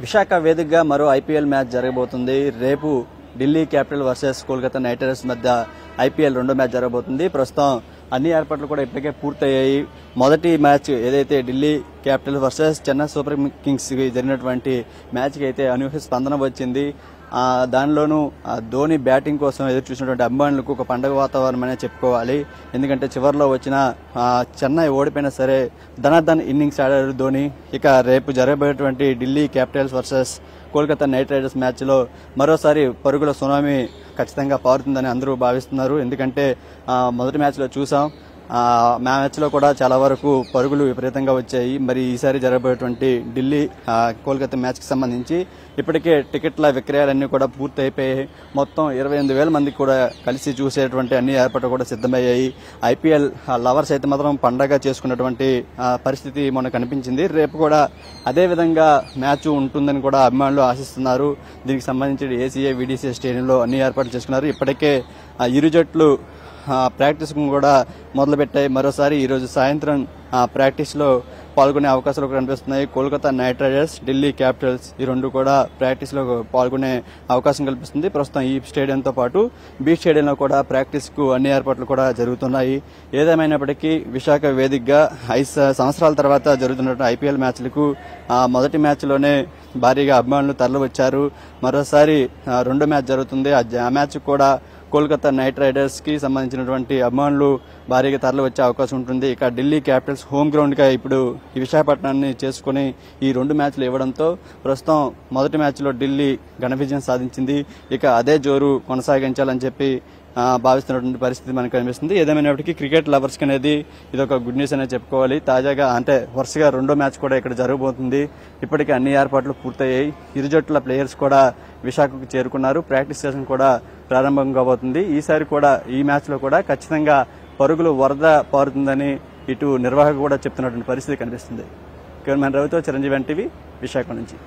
విశాఖ వేదికగా మరో IPL match జరగబోతుంది. రేపు Delhi capital versus Kolkata knight riders మధ్య ఐపీఎల్ రెండో మ్యాచ్ జరగబోతుంది. ప్రస్తుతం అన్ని ఏర్పాట్లు కూడా ఇప్పటికే పూర్తయ్యాయి. మొదటి మ్యాచ్ ఏదైతే Delhi capital versus Chennai super Kings జరిగినటువంటి మ్యాచ్కి అయితే అనూహ్య స్పందన వచ్చింది. దానిలోనూ ధోని బ్యాటింగ్ కోసం ఎదురు చూసినటువంటి అభిమానులకు ఒక పండుగ వాతావరణం అనే చెప్పుకోవాలి. ఎందుకంటే చివరిలో వచ్చిన చెన్నై ఓడిపోయినా సరే ధనాధన్ ఇన్నింగ్స్ ఆడారు ధోని. ఇక రేపు జరగబోయేటువంటి Delhi capitals versus Kolkata knight riders మ్యాచ్లో మరోసారి పరుగుల సునామీ ఖచ్చితంగా పారుతుందని అందరూ భావిస్తున్నారు. ఎందుకంటే మొదటి మ్యాచ్లో చూసాం, మ్యాచ్లో కూడా చాలా వరకు పరుగులు విపరీతంగా వచ్చాయి. మరి ఈసారి జరగబోయేటువంటి ఢిల్లీ కోల్కతా మ్యాచ్కి సంబంధించి ఇప్పటికే టికెట్ల విక్రయాలన్నీ కూడా పూర్తి అయిపోయాయి. మొత్తం 28,000 మందికి కూడా కలిసి చూసేటువంటి అన్ని ఏర్పాట్లు కూడా సిద్ధమయ్యాయి. ఐపీఎల్ లవర్స్ అయితే మాత్రం పండగ చేసుకున్నటువంటి పరిస్థితి మొన్న కనిపించింది. రేపు కూడా అదే విధంగా మ్యాచ్ ఉంటుందని కూడా అభిమానులు ఆశిస్తున్నారు. దీనికి సంబంధించి ఏసీఏ వీడీసీ స్టేడియంలో అన్ని ఏర్పాట్లు చేసుకున్నారు. ఇప్పటికే ఇరు జట్లు ప్రాక్టీస్ కూడా మొదలుపెట్టాయి. మరోసారి ఈరోజు సాయంత్రం ప్రాక్టీస్లో పాల్గొనే అవకాశాలు కనిపిస్తున్నాయి. Kolkata knight riders, Delhi Capitals ఈ రెండు కూడా ప్రాక్టీస్లో పాల్గొనే అవకాశం కల్పిస్తుంది. ప్రస్తుతం ఈ స్టేడియంతో పాటు బీ స్టేడియంలో కూడా ప్రాక్టీస్కు అన్ని ఏర్పాట్లు కూడా జరుగుతున్నాయి. ఏదేమైనప్పటికీ విశాఖ వేదికగా 5 సంవత్సరాల తర్వాత జరుగుతున్న ఐపీఎల్ మ్యాచ్లకు మొదటి మ్యాచ్లోనే భారీగా అభిమానులు తరలి వచ్చారు. మరోసారి రెండో మ్యాచ్ జరుగుతుంది. ఆ మ్యాచ్ కూడా కోల్కతా నైట్ రైడర్స్ కి సంబంధించినటువంటి అభిమానులు భారీగా తరలి వచ్చే అవకాశం ఉంటుంది. ఇక ఢిల్లీ క్యాపిటల్స్ హోమ్ గ్రౌండ్ గా ఇప్పుడు ఈ విశాఖపట్నాన్ని చేసుకుని ఈ 2 మ్యాచ్లు ఇవ్వడంతో ప్రస్తుతం మొదటి మ్యాచ్లో ఢిల్లీ ఘన విజయం సాధించింది. ఇక అదే జోరు కొనసాగించాలని చెప్పి భావిస్తున్నటువంటి పరిస్థితి మనకు కనిపిస్తుంది. ఏదేమైనప్పటికీ క్రికెట్ లవర్స్కి అనేది ఇది ఒక గుడ్ న్యూస్ అనేది చెప్పుకోవాలి. తాజాగా అంటే వరుసగా రెండో మ్యాచ్ కూడా ఇక్కడ జరగబోతుంది. ఇప్పటికే అన్ని ఏర్పాట్లు పూర్తయ్యాయి. ఇరు జట్ల ప్లేయర్స్ కూడా విశాఖకు చేరుకున్నారు. ప్రాక్టీస్ సెషన్ కూడా ప్రారంభం కాబోతుంది. ఈసారి కూడా ఈ మ్యాచ్లో కూడా ఖచ్చితంగా పరుగులు వరద పారుతుందని ఇటు నిర్వాహకులు కూడా చెప్తున్నటువంటి పరిస్థితి కనిపిస్తుంది. కెమెరామెన్ రవితో చిరంజీవి ఎన్టీవీ విశాఖ నుంచి.